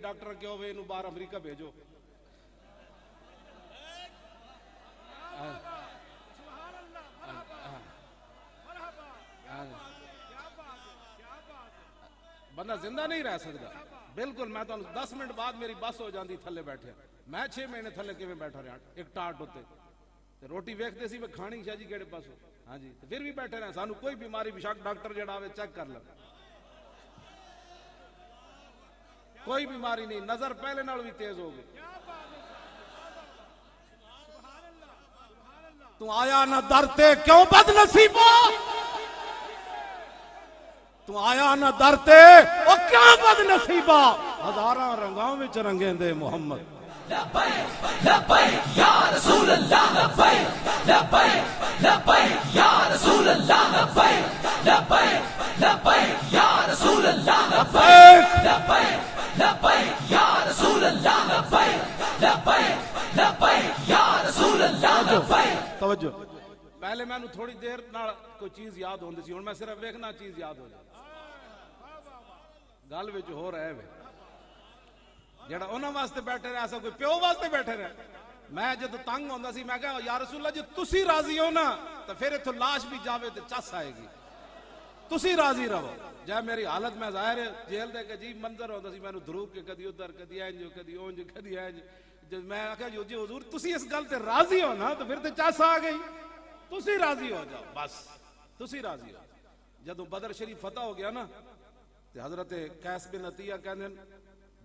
Doctor کیا ہوئے انہوں باہر امریکہ بھیجو. بندہ زندہ نہیں رہ سکتا بالکل. میں تو 10 منٹ بعد میری بس ہو جاندی تھلے بیٹھے, میں 6 مہینے تھلے کیویں بیٹھا رہا ایک ٹاٹ ہوتے تے روٹی ویکھتے سی میں کھانی شاہ جی کیڑے پاسوں. ہاں جی پھر بھی بیٹھے رہے, سانو کوئی بیماری بشک ڈاکٹر جڑا آوے چیک کر لے, کوئی بیماری نہیں, نظر پہلے نال بھی تیز ہو گئی. تو آیا نہ درتے کیوں بد نصیبا, تو آیا نہ درتے او کیا بد نصیبا, ہزاراں رنگاں وچ رنگیں دے محمد. لبیک لبیک یا رسول اللہ, لبیک لبیک لبیک یا رسول اللہ, لبیک لبیک لبیک یا رسول اللہ, لبیک لبیک لبیک یا رسول اللہ, لبیک لبیک لبیک یا رسول اللہ, لبیک. توجہ, پہلے میں نو تھوڑی دیر نال کوئی چیز یاد ہوندی سی, ہن میں صرف ویکھنا چیز یاد ہو جائے. گل وچ ہو رہا ہے جڑا انہاں واسطے بیٹھے رہے ایسا کوئی پیو واسطے بیٹھے رہے. میں جد تنگ ہوندا سی میں کہا یا رسول اللہ جی تسی راضی ہو نا تو پھر اتھوں لاش بھی جاوے تے چس آئے گی, تسی راضی رہو. جے میری حالت میں ظاہر ہے جیل دے کے جی منظر ہوندا سی مینوں دھروک کے کدی ادھر کدی اینج کدی اونج کدی اینج. جب میں کہا جی حضور تسی اس گل تے راضی ہو نا تو پھر تے چس آ گئی, تسی راضی ہو جاؤ بس, تسی راضی ہو. جدوں بدر شریف فتح ہو گیا نا تے حضرت قیس بن عطیہ کہندے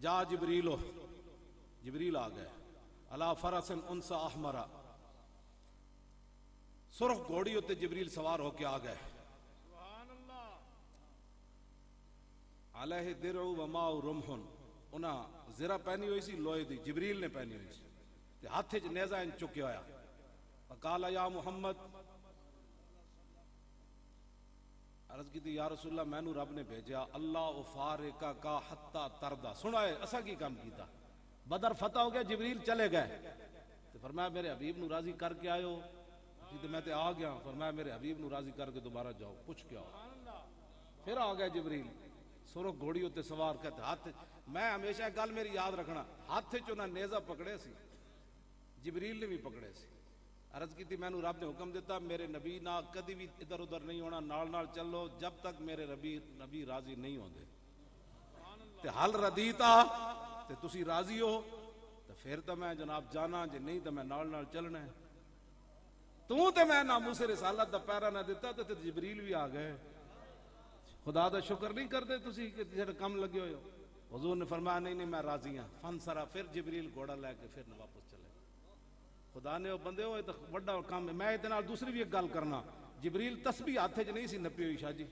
جا جبریلو, جبریل آ گئے, علا فرس انسا احمرا, سرخ گھوڑی ہوتے جبریل سوار ہو کے آ گئے. علیہ درع و ماء رمح, انہاں زرہ پہنی ہوئی سی لوہے دی, جبریل نے پہنی ہوئی سی, تے ہاتھ وچ نیزہ ان چکیا ہویا. فقال یا محمد, عرض کی تھی یا رسول اللہ میں نو رب نے بھیجا, اللہ افارقہ کا حتی تردا. سنا ہے اسا کی کام کیتا, بدر فتح ہو گیا جبریل چلے گئے, تو فرمایا میرے حبیب نو راضی کر کے آئے ہو, تو میں تے آ گیا. فرمایا میرے حبیب نو راضی کر کے دوبارہ جاؤ, پوچھ کے آؤ. پھر آ گئے جبریل سرخ گھوڑی ہوتے سوار کہتے ہاتھ. میں ہمیشہ ایک گل میری یاد رکھنا, ہاتھ چ انہاں نیزہ پکڑے سی, جبریل نے بھی پکڑے سی. عرض کی تھی میں نو رب نے حکم دیتا میرے نبی نہ کدی بھی ادھر ادھر نہیں ہونا, نال نال چلو جب تک میرے نبی راضی نہیں ہوندے. تے حل ردیتا تے تسی راضی ہو تو پھر تو میں جناب جانا, جے نہیں تو میں نال نال چلنا ہے. تو تے میں ناموس رسالت دا پیرا نہ دیتا تے جبریل بھی آ گئے. خدا دا شکر نہیں کرتے تسی کہ جڑا کم لگے ہوئے ہو. حضور نے فرمایا نہیں نہیں میں راضی ہاں. فن سرا, پھر جبریل گھوڑا لے کے پھر واپس چلے. خدا نے وہ بندے ہوئے تو بڑا کام ہے. میں اتنا دوسری بھی ایک گل کرنا, جبریل تسبیح ہاتھ چ نہیں سی نپی ہوئی شاہ جی.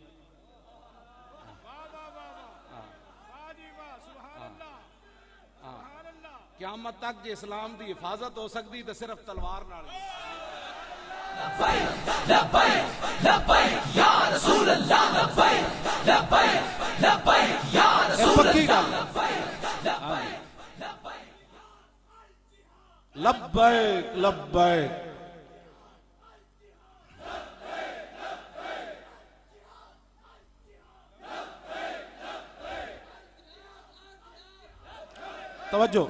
قیامت تک جے اسلام دی حفاظت ہو سکتی تو صرف تلوار نال. لبیک لبیک لبیک یا رسول اللہ, لبیک لبیک لبیک یا رسول اللہ, لبیک لبیک لبیک. توجہ,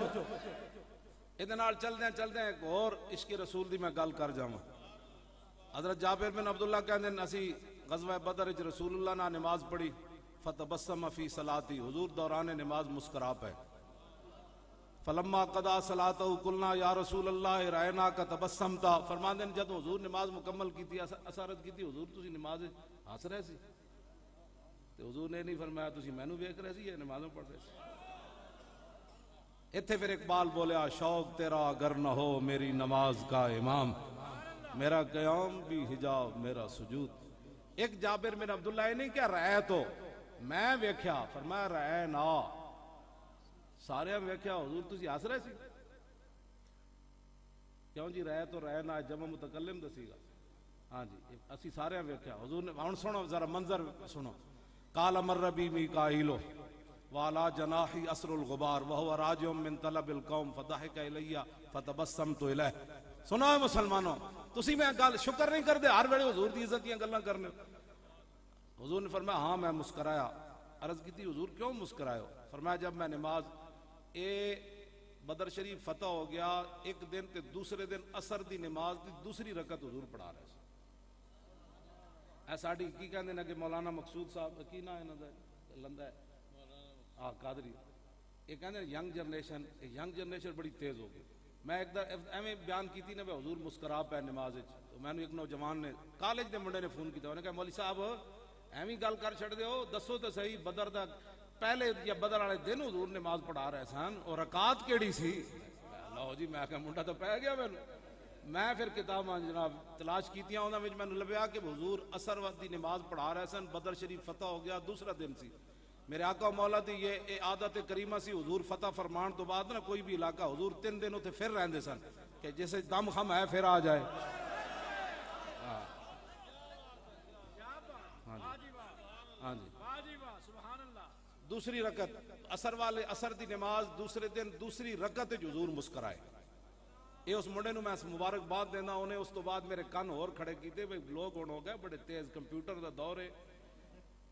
ادھے نال چلدے ایک اور عشق رسول دی میں گل کر جاواں. حضرت جابر بن عبداللہ کہندے اسی غزوہ بدر وچ رسول اللہ نے نماز پڑھی, فتبسم فی صلاتی, حضور دوران نماز مسکرا پے. فلما قضا صلاته قلنا یا رسول اللہ رأیناک تبسمت. فرماندے نے جب حضور نماز مکمل کیتی اسارت کیتی حضور تسی نماز ہنس رہے سی, تے حضور نے نہیں فرمایا تسی مینوں ویکھ رہے سی یا نمازوں پڑھ رہے سی. اتھے پھر اقبال بولیا شوق تیرا اگر نہ ہو میری نماز کا امام, میرا قیام بھی حجاب میرا سجود. ایک جابر بن عبداللہ نہیں کیا رہے تو میں ویکھیا, فرمایا رہے نا سارے ہم ویکھیا حضور تسی ہنس رہے سی. کیوں جی رہے تو رہے نا جمع متکلم دسی گا. ہاں جی اسی سارے ہم ویکھیا حضور نے. ہن سنو ذرا منظر سنو. قال مر بی میکائیل والا جناحی اسر الغبار وهو راجع من طلب القوم فضحك الی فتبسمت الیہ. سنو مسلمانوں, تسی میں گل شکر نہیں کردے ہر ویلے حضور دی عزت دیاں گلاں کرنے. حضور نے فرمایا ہاں میں مسکرایا. عرض کی تھی حضور کیوں مسکرائے ہو؟ فرمایا جب میں نماز اے بدر شریف فتح ہو گیا ایک دن تے دوسرے دن عصر دی نماز دی دوسری رکعت حضور پڑھا رہے سن. اے ساڈی کی کہندے نے کہ مولانا مقصود صاحب کی نا انہاں دا لندا ہے قادری, یہ کہندے ینگ جنریشن بڑی تیز ہو گئی. میں ایک ایویں بیان کیتی نا حضور مسکرا پے نماز وچ, تو میں ایک نوجوان نے کالج دے منڈے نے فون کیتا, انہوں نے کہا مولوی صاحب ایویں گل کر چھڑ دیو, دسو تے صحیح بدر دا پہلے یا بدر والے دن حضور نماز پڑھا رہے سن اور رکعت کیڑی سی؟ لو جی میں کہا منڈا تو پہ گیا مینوں. میں پھر کتاباں جناب تلاش کیتیاں, انہاں وچ مینوں لبیا کہ حضور عصر وقت دی نماز پڑھا رہے سن, بدر شریف فتح ہو گیا دوسرا دن سی. میرے آقا مولا دی یہ عادت کریمہ سی, حضور فتح فرمان تو بعد نا کوئی بھی علاقہ حضور 3 دن اتنے پھر رہندے سن کہ جیسے دم خم ہے پھر آ جائے. ہاں جی دوسری رکعت عصر دی نماز دوسرے دن دوسری رکعت حضور مسکرائے. یہ اس منڈے نو میں مبارکباد دینا, انہیں اس تو بعد میرے کن اور کھڑے کیتے بھئی لوگ ہون ہو گئے بڑے تیز, کمپیوٹر دا دور ہے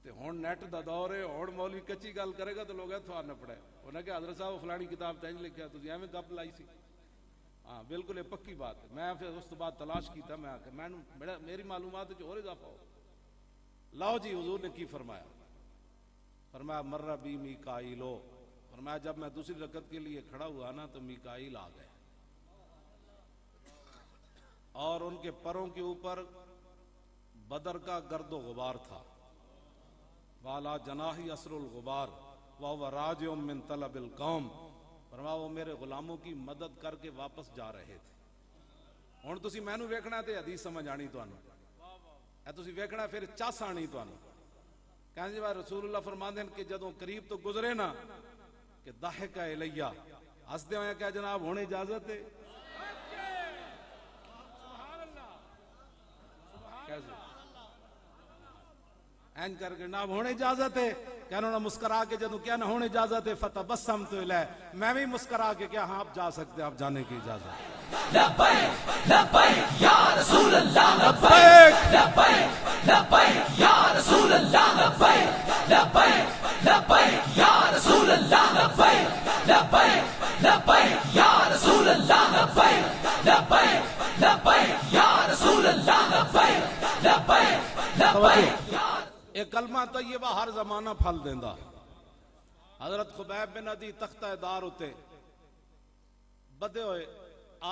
تے ہون نیٹ دا دور ہے, ہون مولوی کچی گل کرے گا تو لوگ اتوار نہ پڑے. انہیں کہ حضرت صاحب فلانی کتاب تینج لکھیا تو ایویں گپ لائی سی. ہاں بالکل یہ پکی بات ہے. میں پھر اس تو بعد تلاش کیتا, میں آ کے میری معلومات وچ اور اضافہ ہو. لاؤ جی حضور نے کی فرمایا, فرمایا مر بی میکائیلو, فرمایا جب میں دوسری رکعت کے لیے کھڑا ہوا نا تو میکائیل آ گئے اور ان کے پروں کے اوپر بدر کا گرد و غبار تھا. والا جناحی اسر الغبار وهو راجع من طلب القوم, فرمایا وہ میرے غلاموں کی مدد کر کے واپس جا رہے تھے. ہن تسی مینوں ویکھنا تے حدیث سمجھ آنی تانوں, اے تسی ویکھنا پھر چس آنی تانوں. کہنے جی رسول اللہ فرماندے ہیں کہ جدوں قریب تو گزرے نا کہ ضحک الیہ, ہس دے ہوئے کہ جناب ہونے اجازت ہے. این کر کے نہ ہونے اجازت ہے, کہ انہوں نے مسکرا کے جدوں کیا نہ ہونے اجازت ہے فتبسمت الیہ, میں بھی مسکرا کے کیا ہاں آپ جا سکتے, آپ جانے کی اجازت ہے. لبیک لبیک یا رسول اللہ, لبیک لبیک لبیک یا رسول اللہ, لبیک لبیک لبیک یا رسول اللہ, لبیک لبیک لبیک یا رسول اللہ, لبیک لبیک لبیک یا رسول اللہ, لبیک لبیک لبیک. ایک کلمہ طیبہ ہر زمانہ پھل دیندا. حضرت خبیب بن عدی تختہ دار ہوتے بدے ہوئے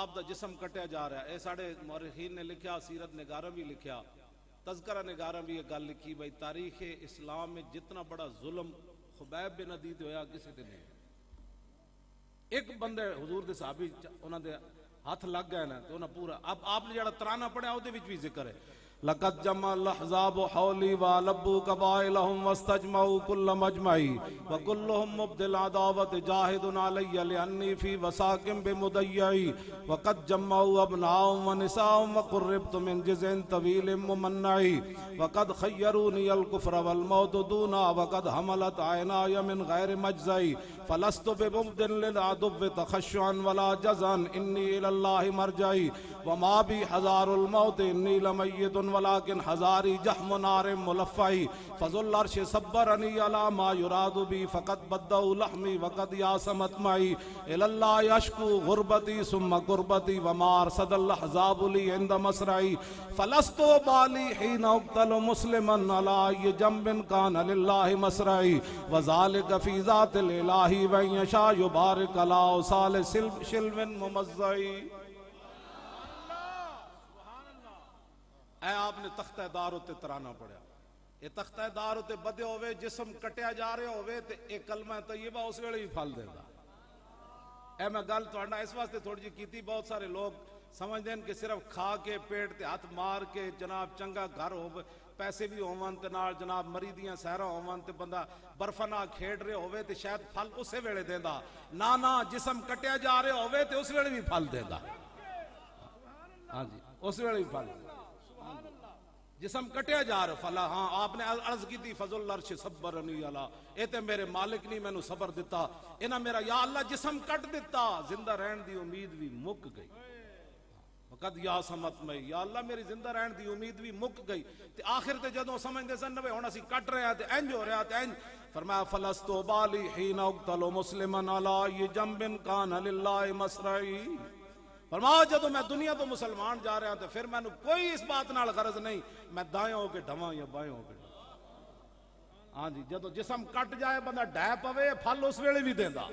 آپ دا جسم کٹیا جا رہا ہے. اے ساڑھے مورخین نے لکھیا, سیرت نگارہ بھی لکھیا, تذکرہ نگارہ بھی یہ گل لکھی بھئی تاریخ اسلام میں جتنا بڑا ظلم خبیب بن عدی تے ہویا کسی تے نہیں. ایک بندے حضور دے صحابی انہاں دے ہاتھ لگ گئے نا تو انہاں پورا, اب آپ نے جڑا ترانہ پڑھیا او دے وچ بھی ذکر ہے, لقد جمع الاحزاب حولی ولبوا قبائلهم واستجمعوا كل مجمعي وكلهم مبدل عداوة جاهد علي لأني في وساق بمضيعي وقد جمعوا أبناءهم ونساءهم وقربت من جزع طويل ممنعي وقد خيروني الكفر والموت دونا وقد حملت عيناي من غير مجزعي فلست بمبدل للعدو تخشعا ولا جزعا إني إلى الله مرجعي وما بي حذار الموت إني لميت ولكن حذاري جحم نار ملفعي فذو العرش صبرني على ما يراد بي فقد بدأوا لحمي وقد ياسمت معي إلى الله يشكو غربتي ثم قربتي وما أرصد الأحزاب لي عند مسرعي فلست بالي حين أقتل مسلما على أي جنب كان لله مسرعي وذلك في ذات الإله وإن يشاء يبارك على أوصال شلو ممزعي. اے آپ نے تختہ دار ہوتے ترانہ پڑھیا, یہ تختہ دار ہوتے بدے ہوئے جسم کٹیا جا رہے ہوئے تے ایک کلمہ طیبہ اس ویلے بھی پھل دے گا. اے میں گل تھوڑا اس واسطے تھوڑی جی کیتی, بہت سارے لوگ سمجھ دیں کہ صرف کھا کے پیٹ تے ہاتھ مار کے جناب چنگا گھر ہو پیسے بھی ہون تے نال جناب مریدیاں سہرا ہون تے بندہ برفنا کھیڑ رہے ہوئے تے شاید پھل اسے ویلے دیندا, نا جسم کٹیا جا رہے ہوئے تے اس ویلے بھی پھل دے گا. ہاں جی اس ویلے بھی پھل جسم کٹیا جا رہا فلا. ہاں آپ نے عرض کی تھی فضل العرش صبرنی علی, اے تے میرے مالک نہیں مینوں صبر دیتا, انہاں میرا یا اللہ جسم کٹ دیتا, زندہ رہن دی امید بھی مک گئی. وقت یا سمت میں یا اللہ میری زندہ رہن دی امید بھی مک گئی. تے آخر تے جدوں سمجھدے سن نوے ہن اسی کٹ رہے ہیں تے انج ہو رہا تے انج فرمایا فلستو بالی حین اقتل مسلمن علی جنب کان للہ مسرعی. فرمایا جدو میں دنیا تو مسلمان جا رہا تو پھر میں نے کوئی اس بات نال غرض نہیں میں دائیں ہو کے ڈھواں یا بائیں ہو کے ڈھواں. ہاں جی جدو جسم کٹ جائے بندہ ڈہ پوے پھل اس ویلے بھی دیندا.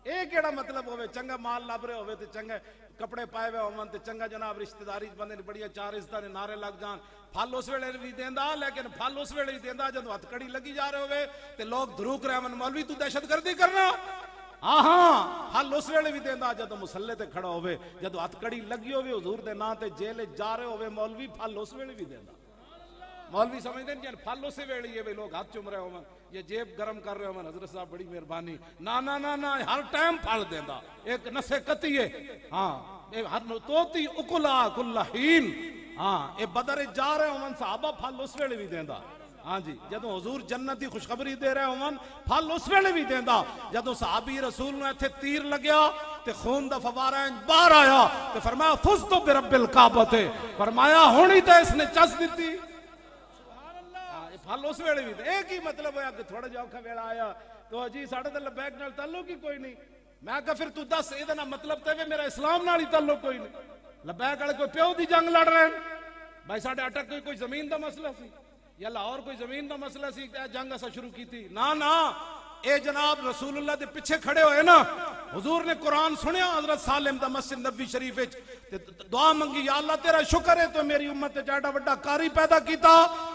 اے کیڑا مطلب ہوئے چنگا مال لب رہے ہوئے تے چنگا کپڑے پائے ہوئے ہومن تے چنگا جناب رشتہ داری بندے نے بڑی چار عزتاں نے نعرے لگ جان پھل اس ویلے بھی دیندا. لیکن پھل اس ویلے بھی دیندا جدو ہتھ کڑی لگی جا رہے ہوئے تے لوگ دھروک رہے من مولوی تو دہشت گردی کرنا. ہاں پھل اس ویلے بھی دیندا جدو مسلے تے کھڑا ہوئے جدو ہتھ کڑی لگی ہوئے حضور دے نا تے جیل جا رہے ہوئے مولوی پھل اس ویلے بھی دیندا. مولوی سمجھتے ہیں پھل اسے ویلے یہ لوگ ہاتھ چوم رہے ہوں یہ جیب گرم کر رہے ہوں حضرت صاحب بڑی مہربانی نا نا نا نا ہر ٹائم پھل دیندا. ایک نسے قطعی ہے ہاں ہر توتی اکلا کل حین. ہاں اے بدر جا رہے ہوں صحابہ پھل اس ویلے بھی دیندا. ہاں جی جدو حضور جنت دی خوشخبری دے رہے ہوں پھل اس ویلے بھی دیندا. جدو صحابی رسول نے ایتھے تیر لگیا تے خون دا فوارہ باہر آیا تے فرمایا فزتو برب الکعبہ تے فرمایا ہونی تے اس نے چس دیتی. پھل اس ویلے بھی ایک ہی مطلب ہے کہ تھوڑا جا اوکھا ویلا آیا تو جی ساڑھے تے لبیک نال تعلق ہی کوئی نہیں. میں کہا پھر تو دس یہ نا مطلب تے میرا اسلام نال ہی تعلق کوئی نہیں. لبیک والے کوئی پیو دی جنگ لڑ رہے ہیں بھائی ساڑھے اٹک کوئی زمین دا مسئلہ سی یا لاہور کوئی زمین دا مسئلہ سی جنگ اسا شروع کی تھی. نا نا اے جناب رسول اللہ دے پیچھے کھڑے ہوئے نا حضور نے قرآن سنیا حضرت سالم دا مسجد نبی شریف دعا منگی یا اللہ تیرا شکر ہے تو میری امت تے جاڑا وڈا قاری پیدا کیتا.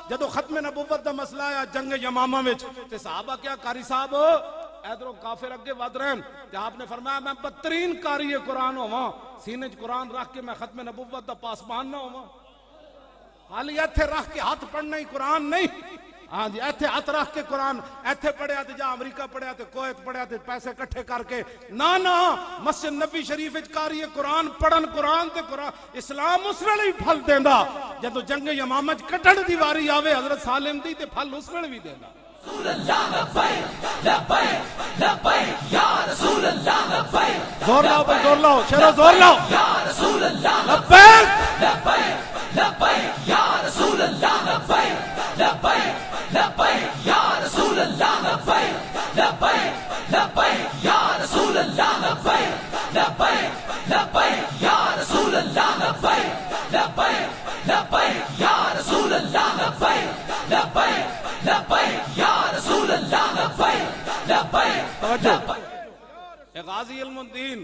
جدو ختم نبوت دا مسئلہ آیا جنگ یمامہ وچ تے صحابہ کیا قاری صاحب ادھروں کافر اگے ود رہے ہیں تے آپ نے فرمایا میں بدترین قاری قرآن ہوواں سینے وچ قرآن رکھ کے میں ختم نبوت دا پاسبان نہ ہوواں. خالی ایتھے رکھ کے ہاتھ پڑھنا ہی قرآن نہیں. ہاں جی ایتھے ہاتھ رکھ کے قرآن ایتھے پڑھیا تے جا امریکہ پڑھیا تے کویت پڑھیا تے پیسے کٹھے کر کے نا نا مسجد نبی شریف وچ قاری قرآن پڑھن قرآن تے قرآن اسلام اس ویلے بھی پھل دیندا. جدو جنگ یمامہ وچ کٹن دی واری آوے حضرت سالم دی تے پھل اس ویلے بھی دیندا. رسول اللہ لبیک لبیک لبیک یا رسول اللہ لبیک. زور لاؤ بھائی زور لاؤ شیرو زور لاؤ یا رسول اللہ لبیک لبیک لبیک یا رسول اللہ لبیک لبیک لبیک یا رسول اللہ لبیک لبیک لبیک یا رسول اللہ لبیک لبیک لبیک یا رسول اللہ لبیک لبیک لبیک یا رسول اللہ لبیک لبیک لبیک یا رسول اللہ لبیک لبیک. توجہ غازی علم الدین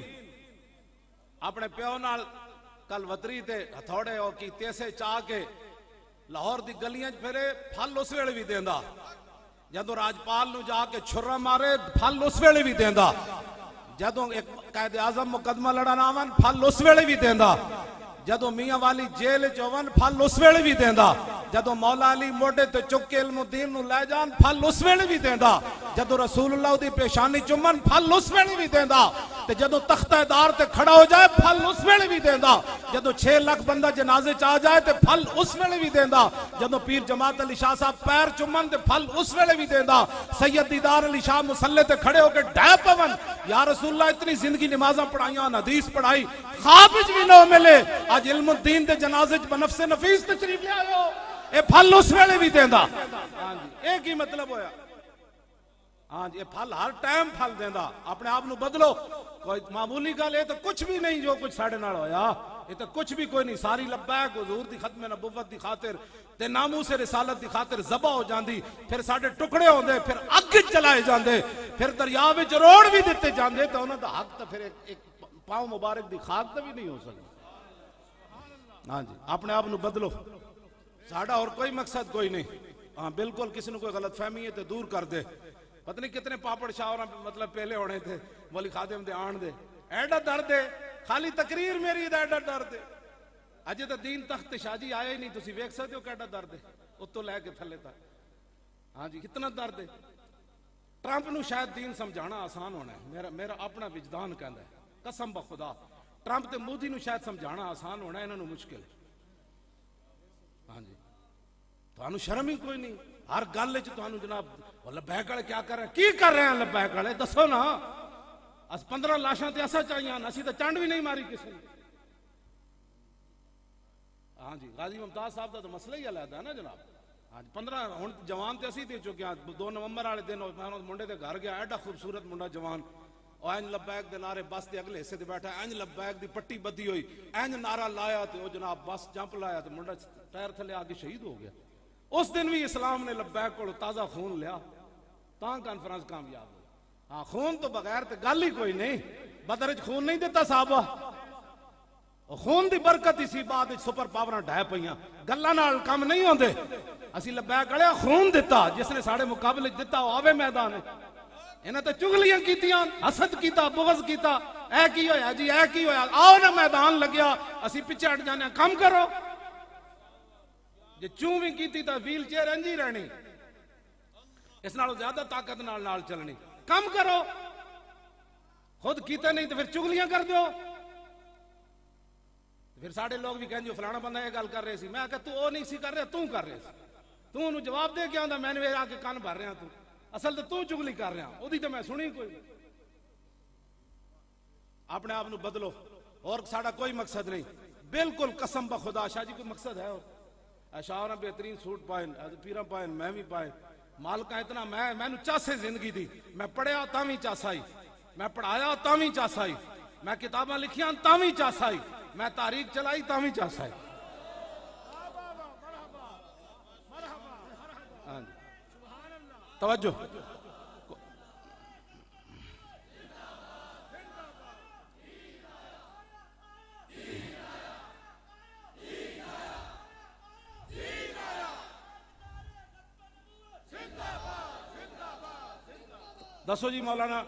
اپنے پیو نال کل وطری تے ہتھوڑے ہو کی تیسے چاہ کے لاہور دی گلیاں پھرے پھل اس ویلے بھی دیندا. جدو راجپال نو جا کے چھرا مارے پھل اس ویلے بھی دیندا. جدو ایک قائد اعظم مقدمہ لڑانا آون پھل اس ویلے بھی دیندا. جدو میاں والی جیل چون پھل اس ویلے بھی دیندا. جدو مولا علی موڈے تے چک کے علم الدین نو لے جان پھل اس ویلے بھی دیندا. جدو رسول اللہ دی پیشانی چومن پھل اس ویلے بھی دیندا. تے جدو تختہ دار تے کھڑا ہو جائے پھل اس ویلے بھی دیندا. جدو 6 لاکھ بندہ جنازے چاہ جائے تے پھل اس ویلے بھی دیندا. جدو پیر جماعت علی شاہ صاحب پیر چومن تے پھل اس ویلے بھی دیندا. سید دیدار علی شاہ مصلے تے کھڑے ہو کے ڈھے پون یا رسول اللہ اتنی زندگی نمازاں پڑھائیاں حدیث پڑھائی خواب وچ بھی نہ ملے اج علم الدین دے جنازے وچ بنفس نفیس تشریف لے آئے ہو اے پھل اس ویلے بھی دیندا. ہاں جی ایک ہی مطلب ہویا. ہاں جی پھل ہر ٹائم پھل دیندا. اپنے آپ نو بدلو کوئی معمولی گل ہے تو کچھ بھی نہیں جو کچھ ساڑھے نال ہویا یہ تو کچھ بھی کوئی نہیں. ساری لبیک حضور دی ختم نبوت دی خاطر تے ناموس رسالت دی خاطر ذبح ہو جاندی پھر ساڈے ٹکڑے ہوندے پھر اگ چلائے جاندے پھر دریا وچ روڑ بھی دتے جاندے تو انہاں دا حق تو پھر ایک پاؤں مبارک دی خاک تے بھی نہیں ہو سکتا. ہاں جی اپنے آپ نو بدلو ساڑا اور کوئی مقصد کوئی نہیں. ہاں بالکل کسی نے کوئی غلط فہمی ہے تو دور کر دے. پتہ نہیں کتنے پاپڑ شاورہ مطلب پہلے ہونے تھے ولی خادم دے آن دے ایڈا درد دے خالی تقریر میری دا ایڈا درد دے. اجے تو دین تخت شاجی آیا ہی نہیں تسی ویکھ سکتے ہو کیڈا درد ہے اتوں لے کے تھلے تک. ہاں جی کتنا درد ہے. ٹرمپ نو شاید دین سمجھانا آسان ہونا ہے میرا اپنا وجدان کہندا ہے قسم بخدا. ٹرمپ تے مودی نو شاید سمجھانا آسان ہونا ہے انہاں نو مشکل. ہاں جی تانوں شرم ہی کوئی نہیں. ہر گل وچ تانوں جناب لبیک والے کیا کر رہے ہیں کی کر رہے ہیں لبیک والے دسو نا. اس 15 لاشاں تے اسا چاہیے اسی تے چنڈ بھی نہیں ماری کسی نے. ہاں جی غازی ممتاز صاحب دا تو مسئلہ ہی علیحدہ ہے نا جناب. آج 15 ہن جوان تے اسی دے چکے ہاں 2 نومبر والے دن میں منڈے دے گھر گیا ایڈا خوبصورت منڈا جوان اور اینج لبیک دے نعرے بس دے اگلے حصے تے بیٹھا اینج لبیک دی پٹی بدی ہوئی اینج نعرہ لایا تے او جناب بس جمپ لایا تے منڈا ٹائر تھلے آ کے شہید ہو گیا. اس دن بھی اسلام نے لبیک کو تازہ خون لیا تاں کانفرنس کامیاب ہو. ہاں خون تو بغیر تے گل ہی کوئی نہیں. بدر وچ خون نہیں دیتا صحابہ خون دی برکت اسی بعد سپر پاوراں ڈھے پیاں گلاں نال کم نہیں ہوندے. اسی لبیک والے خون دیتا جس نے ساڈے مقابلے دیتا او آوے میدان انہاں تے چغلیاں کیتیاں حسد کیتا بغض کیتا اے کی ہویا جی اے کی ہویا آؤ نا میدان لگیا اسی پیچھے ہٹ جانے کم کرو. جے چوں بھی کیتی تا ویل چیئر انجی رہنی اس نالوں زیادہ طاقت نال چلنی. کم کرو خود کیتے نہیں تو پھر چغلیاں کر دیو. پھر ساڑے لوگ بھی کہیں جو فلانا بندہ یہ گل کر رہے سی میں کہا تو او نہیں سی کر رہے تو کر رہے سی تو انہوں جواب دے کیا ہوں میں نے آ کے کان بھر رہا تو اصل تو چغلی کر رہا او دی تو میں سنی کوئی. اپنے آپ نو بدلو اور ساڑا کوئی مقصد نہیں بالکل قسم بخدا. شاہ جی کوئی مقصد ہے اور شاہ نے بہترین سوٹ پائیں پیرا پائیں میں بھی پائیں مالکہ اتنا میں نو چاسے زندگی دی میں پڑھیا تاویں چاسائی میں پڑھایا تاویں چاسائی میں کتاباں لکھیاں تاویں چاسائی میں تاریخ چلائی تاویں چاسائی. توجہ دسو جی مولانا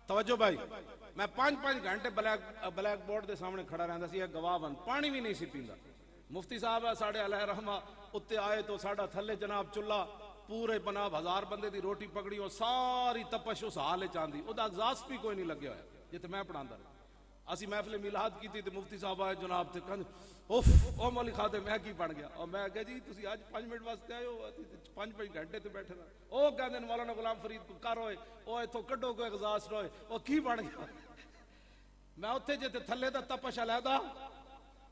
توجہ بھائی میں 5 گھنٹے بلیک بورڈ دے سامنے کھڑا رہندا سی گواہ بن پانی بھی نہیں سی پیندا. مفتی صاحب ساڑے علیہ رحمہ اتے آئے تو ساڑا تھلے جناب چلا پورے بناب 1000 بندے دی روٹی پکڑی اور ساری تپش اس حال چاندی او دا اگزاس بھی کوئی نہیں لگیا ہوا جتے میں پڑھاندا رہا. اسی محفل میلاد کی تھی مفتی صاحب آئے جناب تے کہن اوف او مولی خادم میں کی بن گیا اور میں کہا جی تسی آج 5 منٹ واسطے آئے ہو 5 گھنٹے تے بیٹھے رہا او کہندے مولانا غلام فرید کو کر ہوئے او ایتھوں کڈو کوئی اگزاس روئے او کی بن گیا. میں اوتھے جے تے تھلے دا تپش علیحدہ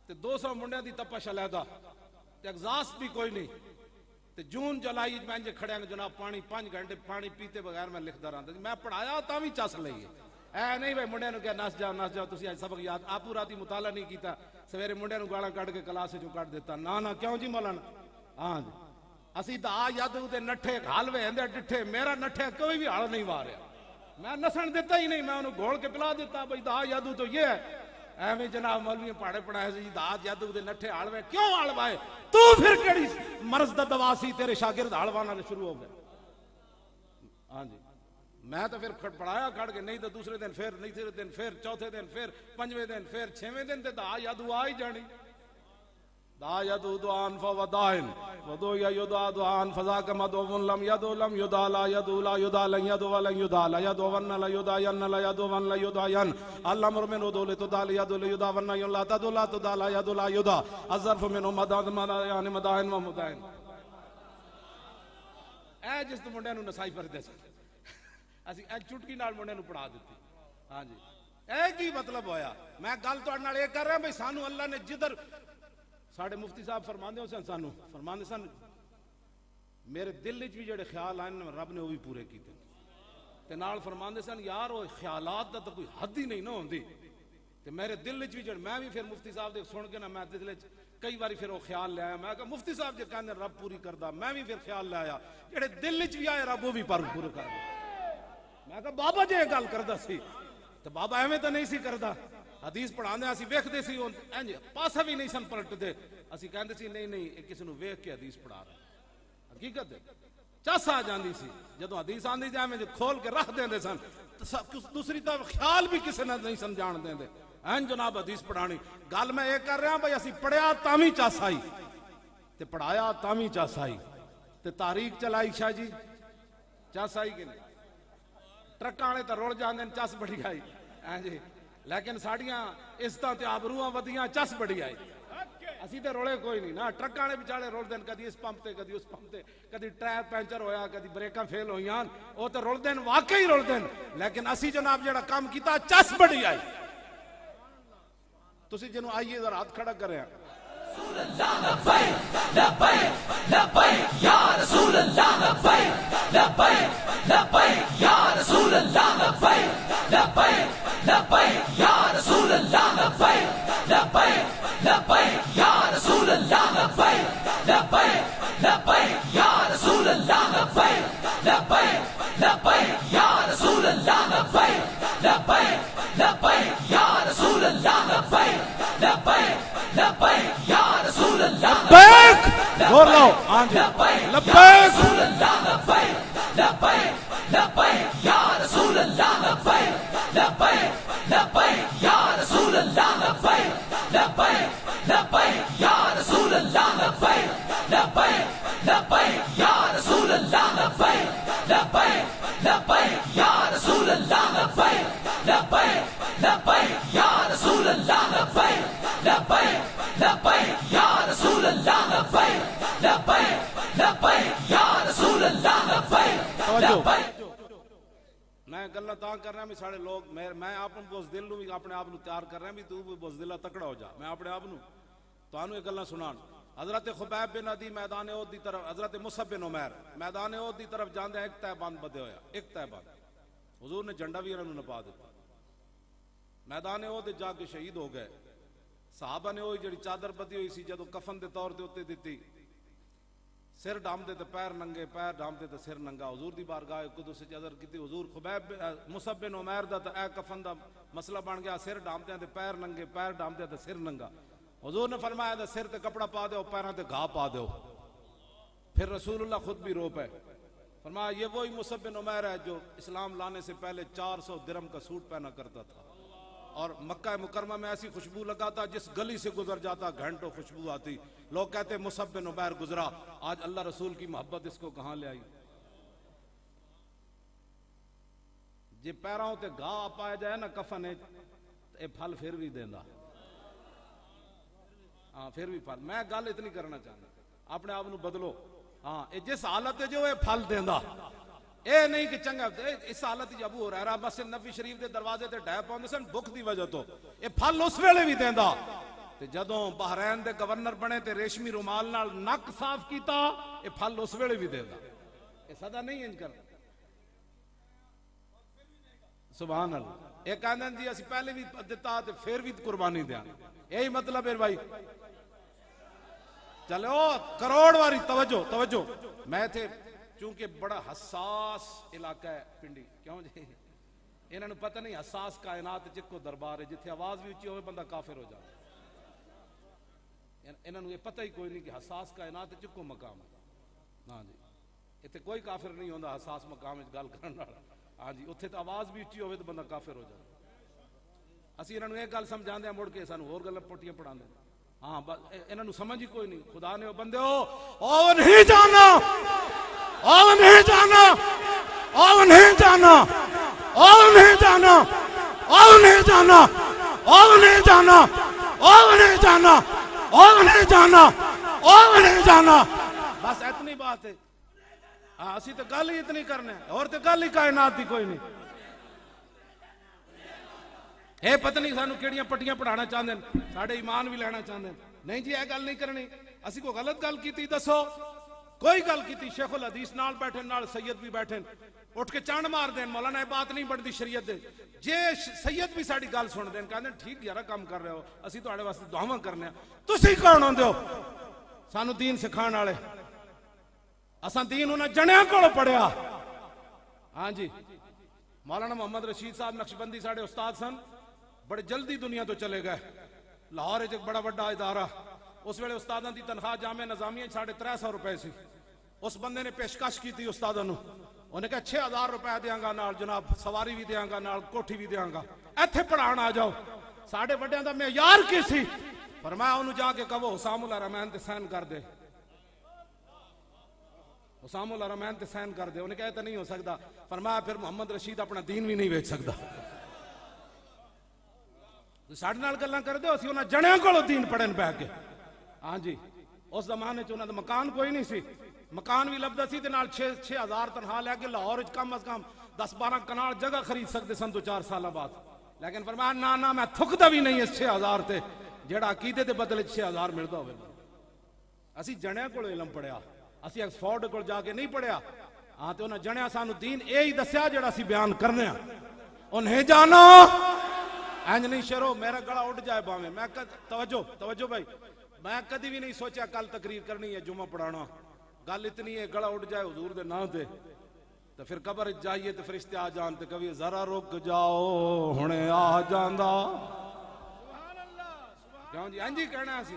تے 200 منڈیاں دی تپش علیحدہ تے اگزاس بھی کوئی نہیں تے جون جولائی میں جے کھڑے ہیں جناب پانی 5 گھنٹے پانی پیتے بغیر میں لکھدا رہندا میں پڑھایا تاں وی چس لئی اے نہیں بھائی منڈے نو کہ نس جاؤ تسی اج سبق یاد آپ راتی مطالعہ نہیں کیتا سویرے منڈے نو گالاں کڈ کے کلاس وچوں کڈ دیتا نا کیوں جی مولانا. ہاں جی اسی تا یادو دے نٹھے حلوے ہندے ڈٹھے میرا نٹھے کوئی بھی حال نہیں واریا میں نسن دیتا ہی نہیں میں انہوں گھول کے پلا دیتا بھائی دا یادو تو یہ ہے ایویں جناب مولوی پاڑے پڑھائے سی دا یادو دے نٹھے حلوے کیوں حلوائے تو پھر کیڑی مرض دا دوا سی تیرے شاگرد حلوانا شروع ہو گئے. ہاں جی میں تو پھر پڑھایا کھڑ کے نہیں تو دوسرے دن پھر نہیں تیسرے دن پھر چوتھے دن پھر 5ویں دن پھر 6ویں دن تے دا یادو آ ہی جانی دا یدو دعان فودائن ودو یا یدعا دعان فذاک مدعون لم یدو لم یدعا لا یدو لا یدعا لن یدو ولن یدعا لا یدو ون لا یدعا ین لا یدو ون لا یدعا ین الامر من ودو لتدعا لیدو لیدعا ون ین لا تدو لا تدعا لا یدو لا یدعا الظرف منو مدعن یعنی مدعن و مدعن. اے جس تو منڈے نو نسائی پر دے اسی اے چٹکی نال منڈے نو پڑھا دیتی. ہاں جی اے کی مطلب ہویا میں گل تہاڈے نال اے کر رہا بھئی سانو اللہ نے جدھر ساڑھے مفتی صاحب فرماندے ہو سانو فرماندے سن میرے دل وچ بھی جڑے خیال آئے رب نے وہ بھی پورے کیتے تے نال فرماندے سن یار وہ خیالات دا تو کوئی حد ہی نہیں نہ ہوندی تے میرے دل وچ بھی جڑے میں بھی پھر مفتی صاحب دے سن کے نا میں دل وچ کئی باری پھر وہ خیال لے آیا میں کہا مفتی صاحب جے کہندے رب پوری کردا میں بھی پھر خیال لے آیا جڑے دل وچ بھی آئے رب وہ بھی پورا کر دے. میں کہا بابا جے گل کردا سی تے بابا ایویں تے نہیں سی کردا حدیث پڑھاندے اسی ویکھدے سی انج پاسا بھی نہیں سن پلٹدے اسی کہندے سی نہیں کسی نو ویکھ کے حدیث پڑھا رہا حقیقت چس آ جاندی سی جدوں حدیث آندی جائے میں کھول کے رکھ دیندے سن دوسری طرف خیال بھی کسی نے نہیں سمجھان دیندے این جناب حدیث پڑھانی گل میں یہ کر رہا بھائی اسی پڑھیا تاویں چس آئی تے پڑھایا تاویں چس آئی تے تاریخ چلائی شاہ جی چس آئی کہ نہیں ٹرکاں والے تے رول جاندے چس بڑی آئی ہاں جی لیکن ساڑیاں عزتاں تے آبروواں ودیاں چس بڑی آئی اسی تے رولے کوئی نہیں نا ٹرکاں والے بیچارے رول دین کدی اس پمپ تے کدی اس پمپ تے کدی ٹائر پنچر ہویا کدی بریکاں فیل ہویاں او تے رول دین واقعی رول دین لیکن اسی جناب جڑا کام کیتا چس بڑی آئی تسی جنوں آئیے ذرا ہاتھ کھڑا کریں لبیک لبیک لبیک یا رسول اللہ لبیک لبیک لبیک یا رسول اللہ لبیک لبیک لبیک یا رسول اللہ لبیک لبیک لبیک یا رسول اللہ لبیک لبیک لبیک یا رسول اللہ لبیک لبیک لبیک یا رسول اللہ لبیک لبیک لبیک یا رسول اللہ لبیک لبیک لبیک یا رسول اللہ لبیک زور لاؤ ہاں جی لبیک رسول اللہ لبیک لبیک لبیک یا رسول اللہ لبیک لبیک لبیک یا رسول اللہ لبیک لبیک لبیک یا رسول اللہ لبیک لبیک لبیک یا رسول اللہ لبیک لبیک لبیک یا رسول اللہ لبیک لبیک لبیک یا رسول اللہ لبیک لبیک لبیک یا رسول اللہ لبیک لبیک لبیک یا رسول اللہ لبیک لبیک میں گلا تاں کر رہا ہوں سارے لوگ میں آپ بزدل نو بھی اپنے آپ تیار کر رہا ہوں بھی تو بھی بزدلہ تکڑا ہو جا میں اپنے آپ نو تانوں یہ گلاں سنان حضرت خبیب بن عدی میدان احد دی طرف حضرت مصعب بن عمیر میدان احد دی طرف جاندے ایک تہ بند بدے ہویا ایک تہ بند حضور نے جھنڈا بھی انہوں نے نپا دیتا میدان احد جا کے شہید ہو گئے صحابہ نے وہی جڑی چادر بدی ہوئی سی جدوں کفن دے طور تے اوتے دتی سر ڈامدے تے پیر ننگے پیر ڈامدے تے سر ننگا حضور دی بارگاہ قدس وچ عرض کیتی حضور خبیب مصعب بن عمیر دا تے اے کفن دا مسئلہ بن گیا سر ڈامدے تے پیر ننگے پیر ڈامدے تے سر ننگا حضور نے فرمایا تے سر تے کپڑا پا دیو پیراں تے گھا پا دیو پھر رسول اللہ خود بھی رو پے فرمایا یہ وہی مصعب بن عمیر ہے جو اسلام لانے سے پہلے 400 درہم کا سوٹ پہنا کرتا تھا اور مکہ مکرمہ میں ایسی خوشبو لگاتا جس گلی سے گزر جاتا گھنٹوں خوشبو آتی لوگ کہتے مصعب بن عمیر گزرا آج اللہ رسول کی محبت اس کو کہاں لے آئی جی پیراں تے گھا پایا جائے نا کفن اے پھل پھر بھی دیندا ہاں پھر بھی پھل میں گل اتنی کرنا چاہتا اپنے آپ نو بدلو ہاں اے جس حالت جو اے پھل دیندا اے نہیں کہ چنگا اس حالت جب ہو رہا مسجد نبی شریف دے دروازے تے ڈھے پاؤندے سن بھوک دی وجہ تو اے پھل اس ویلے بھی دیندا تے جدوں بحرین دے گورنر بنے تے ریشمی رومال نال نک صاف کیتا اے پھل اس ویلے بھی دیندا اے صدا نہیں انج کر سبحان اللہ اے کہندے جی اسی پہلے بھی دتا تے پھر بھی قربانی دیاں یہی مطلب ہے بھائی چلو کروڑ واری توجہ میں تھے چونکہ بڑا حساس علاقہ ہے پنڈی کیوں جی انہوں نے پتہ نہیں حساس کائنات چکو دربار ہے جتھے آواز بھی اچھی ہوئے بندہ کافر ہو جائے انہوں نے یہ پتہ ہی کوئی نہیں کہ حساس کائنات چکو مقام ہے ہاں جی اتنے کوئی کافر نہیں ہوتا حساس مقام گل کرنا ہاں جی اتنے تو آواز بھی اچھی ہوئے تو بندہ کافر ہو جائے اسی انہوں نے ایک گل سمجھا دیا مڑ کے سانو اور گل پوٹیاں پڑھا دیں ہاں انہوں نے سمجھ ہی کوئی نہیں خدا نے بندے ہو او نہیں جانا او نہیں جانا او نہیں جانا او نہیں جانا او نہیں جانا او نہیں جانا او نہیں جانا او نہیں جانا او نہیں جانا بس اتنی بات ہے ہاں اسی تو گل ہی اتنی کرنے اور تو گل ہی کائنات دی کوئی نہیں اے پتہ نہیں سانو کیڑیاں پٹیاں پڑھانا چاہتے ہیں ساڑھے ایمان بھی لینا چاہتے ہیں نہیں جی اے گل نہیں کرنی اسی کو غلط گل کیتی دسو کوئی گل کیتی شیخ الحدیث نال بیٹھے نال سید بھی بیٹھے اٹھ کے چانڈ مار دین مولانا یہ بات نہیں بڑھتی شریعت دے جے سید بھی ساڑی گل سن دین کہتے ہیں ٹھیک یارا کام کر رہے ہو اسی تو آڑے واسطے دعاواں کرنے ہیں تسی کون ہوندے ہو سانو دین سکھان والے اساں دین انہاں جنیاں کول پڑھیا ہاں جی مولانا محمد رشید صاحب نقشبندی ساڑے استاد سن بڑے جلدی دنیا تو چلے گئے لاہور ایک بڑا بڑا ادارہ اس ویلے استاداں دی تنخواہ جامعہ نظامیہ 350 روپے سی اس بندے نے پیشکش کی تھی استاداں نو انہیں کہا 6000 روپے دیاں گا نال جناب سواری بھی دیاں گا نال کوٹھی بھی دیاں گا ایتھے پڑھان آ جاؤ ساڑھے بڑیاں دا معیار کی سی فرمایا انہوں جا کے کہو حسام الحرمین تے سائن کر دے حسام الحرمین تے سائن کر دے انہیں کہا تو نہیں ہو سکتا فرمایا پھر محمد رشید اپنا دین بھی نہیں بیچ سکتا ساڑھے نال گلاں کر دے اسی انہاں جنیاں کولو دین پڑھن پہ کے ہاں جی اس زمانے چ انہاں دا مکان کوئی نہیں سی مکان بھی لبدا سی تے نال 6000 تنخواہ لے کے لاہور وچ کم از کم 10-12 کنال جگہ خرید سکتے سن تو 4 سال بعد لیکن فرمایا نا نا میں تھکدا بھی نہیں اس 6000 تے جڑا عقیدے دے بدلے 6000 ملدا ہوے اسی جنیا کو علم پڑھیا، اسی ایکسفورڈ کو جا کے نہیں پڑھیا، ہاں تو انہیں جنیا سانو دین یہی دسیا جڑا اسی بیان کرنے ہیں، انہیں جانا اینج نہیں شروع میرا گلا اٹھ جائے باویں میں توجہ بھائی، میں کدی بھی نہیں سوچا کل تقریر کرنی ہے جمعہ پڑھانا، گل اتنی ہے گلا اٹھ جائے حضور دے نام تے تو پھر قبر جائیے تو فرشتے آ جان تے کبھی ذرا رک جاؤ ہنے آ جاندا، کیوں جی انجی کہنا سی،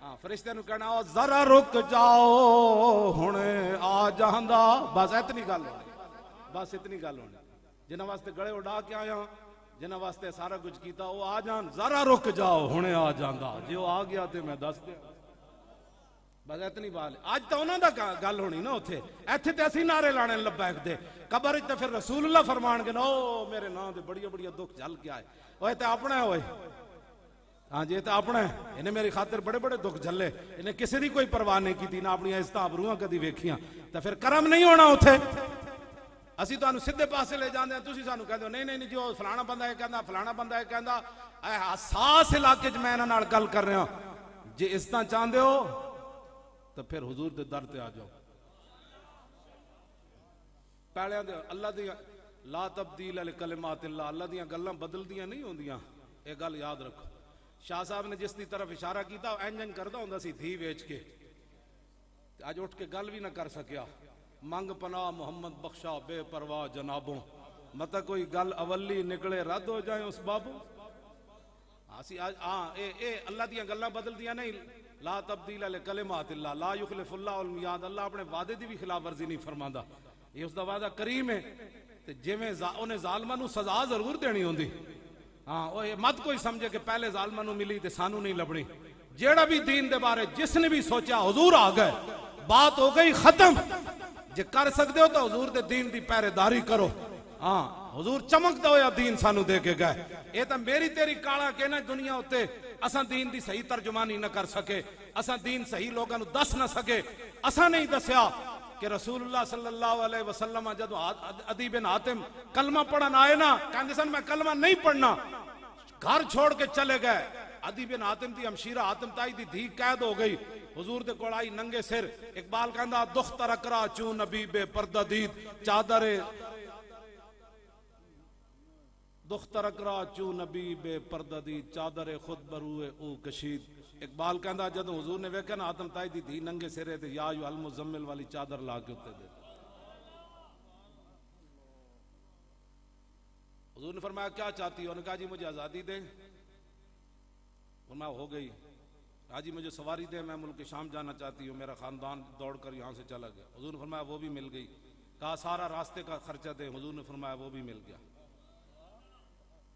ہاں فرشتے نو کہنا او ذرا رک جاؤ ہنے آ جاندا، بس اتنی گل ہونی، بس اتنی گل ہونی، جنہاں واسطے گڑے اڑا کے آیا جنہاں واسطے سارا کچھ کیتا وہ آ جان، ذرا رک جاؤ ہنے آ جاندا، جی وہ آ گیا تے میں دس دیا، بس اتنی بات ہے۔ آج تو انہوں دا گل ہونی نا اتھے، ایتھے تے اسی نعرے لانے لبیک دے، قبر تے پھر رسول اللہ فرمان کے نا او میرے نام دے بڑی بڑی دکھ جھل کے آئے، اوہ تے اپنا ہے ہوئے، ہاں جی تے اپنا ہے، انہیں میری خاطر بڑے بڑے دکھ جھلے، انہیں کسی دی کوئی پرواہ نہیں کی تھی، نہ اپنی عزتاں ابروہاں کدی ویکھیاں، تے پھر کرم نہیں ہونا اتھے، اسی تو انہوں سدھے پاسے لے جاندے ہیں، تسی سانو کہندے ہو نہیں نہیں جو فلانا بندہ ہے کہندا فلانا بندہ ہے کہندا، اے حساس علاقے چ میں انہاں نال گل کر رہا ہوں، جے عزتاں چاہندے ہو تو پھر حضور دے در تے آ جاؤ، پہلے دے اللہ دی لا تبدیل لکلمات اللہ، اللہ دیاں گلاں بدل دیاں نہیں ہوندیاں، اے گل یاد رکھو۔ شاہ صاحب نے جس دی طرف اشارہ کیتا اینجن کردا ہوندا سی دھی ویچ کے، اج اٹھ کے گل بھی نہ کر سکیا، منگ پناہ محمد بخشا بے پرواہ جنابوں، متا کوئی گل اولی نکلے رد ہو جائیں اس بابوں، اے اللہ دیاں گلاں بدل دیاں نہیں، لا تبدیل لکلمات اللہ، لا یخلف اللہ المیعاد، اللہ اپنے وعدے دی بھی خلاف ورزی نہیں فرماندا، یہ اس دا وعدہ کریم ہے، تے جویں انہیں ظالماں نو سزا ضرور دینی ہوندی، ہاں وہ مت کوئی سمجھے کہ پہلے ظالماں نو ملی تے سانو نہیں لبنی، جیڑا بھی دین دے بارے جس نے بھی سوچا حضور آ گئے، بات ہو گئی ختم، جے کر سکتے ہو تو حضور دے دین دی پہرے داری کرو، ہاں حضور چمکدا ہویا دین سانو دے کے گئے، اے تا میری تیری کالا کہ نہ دنیا ہوتے اساں دین دی صحیح ترجمانی نہ کر سکے، اساں دین صحیح لوگاں نو دس نہ سکے، اساں نہیں دسیا کہ رسول اللہ صلی اللہ علیہ وسلم جدو عدی بن حاتم کلمہ پڑھن آئے نا کہندے سن میں کلمہ نہیں پڑھنا، گھر چھوڑ کے چلے گئے، عدی بن حاتم دی ہمشیرہ حاتم تائی دی دھی قید ہو گئی، حضور دے کول آئی ننگے سر، اقبال کہندا دختر اکرا چوں نبی بے پردہ دید، چادر دختر اکرا چوں نبی بے پردہ دید، چادر خود بروئے او کشید، اقبال کہندا جدو حضور نے ویکھیا نا حاتم تائی دی دھی ننگے سرے تے یا ایھا المزمل والی چادر لا کے اتے دے، حضور نے فرمایا کیا چاہتی ہو؟ انہوں نے کہا جی مجھے آزادی دیں، فرمایا ہو گئی، کہا جی مجھے سواری دیں میں ملک شام جانا چاہتی ہوں، میرا خاندان دوڑ کر یہاں سے چلا گیا، حضور نے فرمایا وہ بھی مل گئی، کہا سارا راستے کا خرچہ دیں، حضور نے فرمایا وہ بھی مل گیا،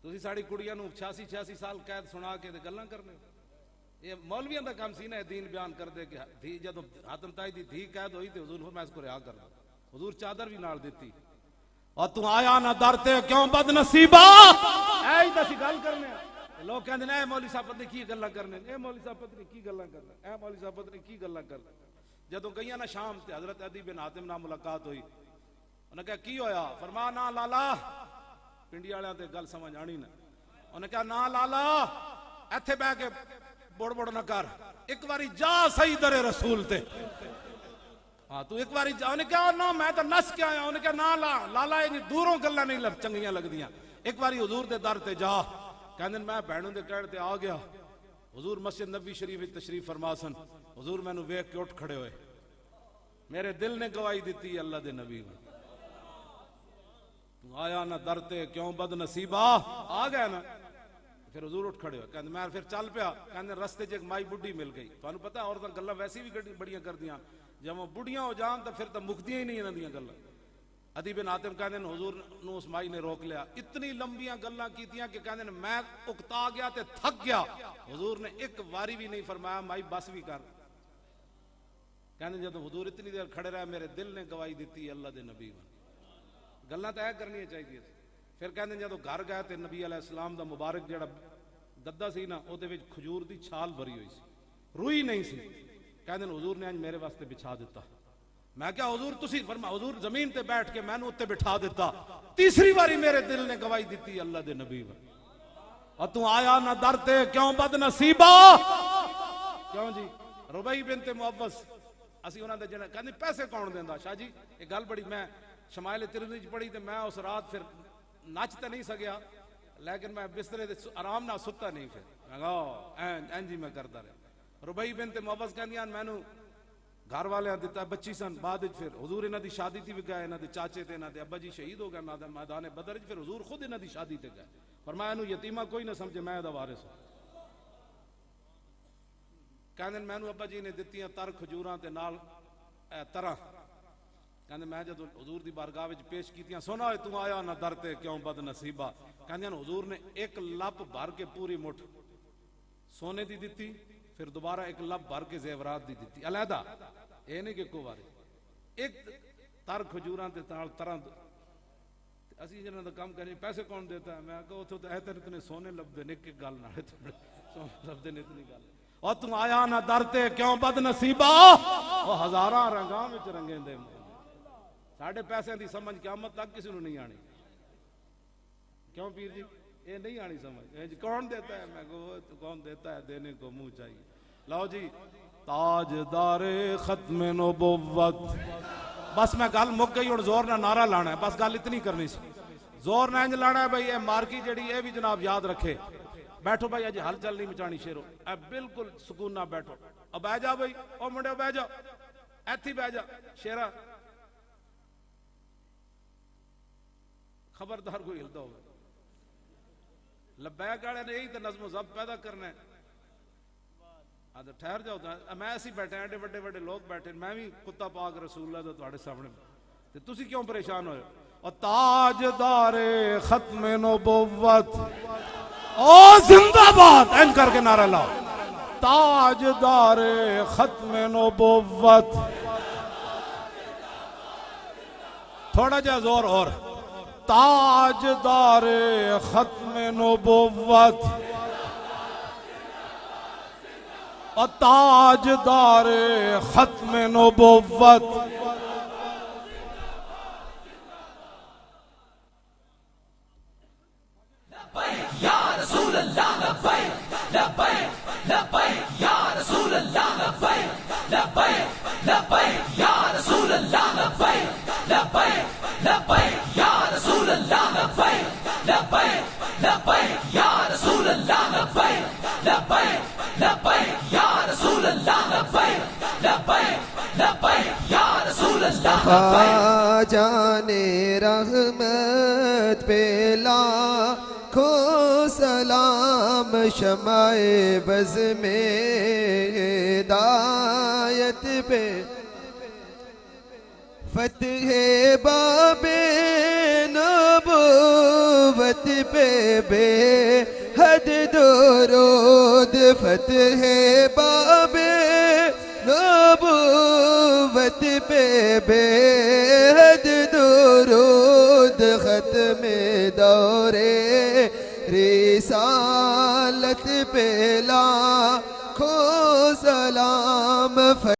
تسی ساڑی کڑیاں نو 86 سال قید سنا کے گلاں کرنے، یہ مولویاں دا کام سی نا دین بیان کر دے کہ دھی جدو حاتم تائی دی دھی قید ہوئی تے حضور نے فرمایا اس کو رہا کر دو، حضور چادر بھی نال دیتی، اور تو آیا نہ درتے کیوں بد نصیبہ، اے ہی تسی گل کرنے لوگ کہندے نے اے مولوی صاحب پتہ نہیں کی گلاں کرنے، اے مولوی صاحب پتہ نہیں کی گلاں کرنے، اے مولوی صاحب پتہ نہیں کی گلاں کرنے، جدوں گئیاں نا شام تے حضرت عدی بن حاتم نال ملاقات ہوئی، انہوں نے کہا کی ہویا؟ فرمایا نا لالا، پنڈی والیاں تے گل سمجھ آنی نا، انہوں نے کہا نا لالا ایتھے بیٹھ کے بڑ بڑ نہ کر، ایک باری جا صحیح در رسول تے، ہاں تو ایک باری جا، انہوں نے کہا نا میں تو نس کے آیا، انہوں نے کہا نا لالا انہیں دوروں گلاں نہیں چنگیاں لگ دیاں، ایک باری حضور دے در تے جا، کہندے میں بہنوں دے کہڑ تے آ گیا، حضور مسجد نبی شریف تشریف فرما سن، حضور میں نو ویکھ کے اٹھ کھڑے ہوئے، میرے دل نے گواہی دیتی اللہ دے نبی نے، تو آیا نہ درتے کیوں بد نصیبہ، آ گیا نا، پھر حضور اٹھ کھڑے ہوئے، کہندے میں پھر چل پیا، کہندے رستے چ ایک مائی بڈھی مل گئی، تو انہوں پتہ ہے عورتاں گلاں ویسی بھی بڑیاں کر دیاں، جب وہ بڑھیاں ہو جان تو پھر تو مکدیاں ہی نہیں انہاں دیاں گلاں، عدی بن حاتم کہندے حضور نو اس مائی نے روک لیا، اتنی لمبیاں گلاں کیتیاں کہ کہندے میں اکتا گیا تے تھک گیا، حضور نے ایک واری بھی نہیں فرمایا مائی بس بھی کر، کہندے جب حضور اتنی دیر کھڑے رہے میرے دل نے گواہی دیتی اللہ دے نبی نے، گلاں تے کرنی چاہیے، پھر کہندے جدوں گھر گئے تے نبی علیہ السلام دا مبارک جڑا ددا سی نا او دے وچ کھجور دی چھال بھری ہوئی سی، روئی نہیں سی، کہندے حضور نے میرے واسطے بچھا دیتا، میں کیا حضور تسی فرمایا حضور زمین تے بیٹھ کے میں نے اوتے بٹھا دیتا، تیسری باری میرے دل نے گواہی دیتی اللہ دے نبی نے، اور تو آیا نہ درتے کیوں بد نصیبہ، کیوں جی ربیع بنت معوذ اسی انہاں دے جنے کہندی پیسے کون دیندا شاہ جی یہ گل بڑی میں شمائل ترمذی پڑھی تے میں اس رات پھر نچ تے نہیں سکیا لیکن میں بسترے تے آرام نال ستا نہیں پھر میں کہا این جی میں کردا رہا ربیع بنت معوذ کہندیاں مینوں گھر والے دیتا بچی سن بعد پھر حضور انہاں دی شادی تے بھی گئے انہاں دے چاچے تے انہاں دے ابا جی شہید ہو گئے میدان بدر پھر حضور خود انہاں دی شادی تے گئے فرمایا انہوں یتیمہ کوئی نہ سمجھے میں دا وارث ہوں کہندے مینوں ابا جی نے دتیاں تر کھجوراں تے نال طرح کہندے میں جدوں حضور دی بارگاہ وچ پیش کیتیاں سونا ہوئے تو آیا نہ در تے کیوں بد نصیبہ کہندے حضور نے ایک لپ بھر کے پوری مٹھ سونے دی دتی پھر دوبارہ ایک لپ بھر کے زیورات دی دتی علیحدہ اے نہیں کہ کو وارے ایک تر کھجوراں تے نال طرح اسی جنہاں دا کام کریں پیسے کون دیتا ہے میں کہو تو اتنے سونے لبدے نے کہ گل نہ سونے لبدے نے اتنی گل اور تم آیا نہ درتے کیوں بد نصیبہ وہ ہزاراں رنگاں وچ رنگیں دے ساڑھے پیسے دی سمجھ قیامت تک کسی نو نہیں آنی کیوں پیر جی یہ نہیں آنی سمجھ کون دیتا ہے میں کہو کون دیتا ہے دینے کو منہ چاہیے لو جی تاجدار ختم نبوت بس میں گل مک گئی اور زور نہ نعرہ لانا ہے بس گل اتنی کرنی سی زور نہ انج لانا ہے بھائی یہ مارکی جڑی یہ بھی جناب یاد رکھے بیٹھو بھائی اج ہل چل نہیں مچانی شیرو اے بالکل سکون نہ بیٹھو اب بہ جا بھائی او منڈے بہ جا ایتھی بہ جا شیرا خبردار کوئی ہلدا ہو لبیک والے نے یہی تو نظم و ضبط پیدا کرنا ہے ٹھہر جاؤ میں ایسے بیٹھے ایڈے بڑے بڑے لوگ بیٹھے میں بھی کتا پاک رسول اللہ دا تواڈے سامنے تے تسی کیوں پریشان ہوئے اور تاجدار ختم نبوت او زندہ باد این کر کے نعرہ لاؤ تاجدار ختم نبوت تھوڑا جا زور اور تاجدار ختم نبوت اور تاجدار ختم نبوت یا رسول اللہ لبیک لبیک لبیک یا رسول اللہ لبیک لبیک لبیک یا رسول اللہ لبیک لبیک لبیک یا رسول اللہ لبیک لبیک لبیک یا رسول اللہ لبیک لبیک لبیک یا رسول اللہ لبیک لبیک لبیک یا رسول اللہ لبیک جانے رحمت پہ لاکھوں سلام شمع بز میں ہدایت پہ فتح باب نبوت پہ بے حد درود فتح باب نبوت پہ بے حد درود ختم دور رسالت پہ لاکھوں سلام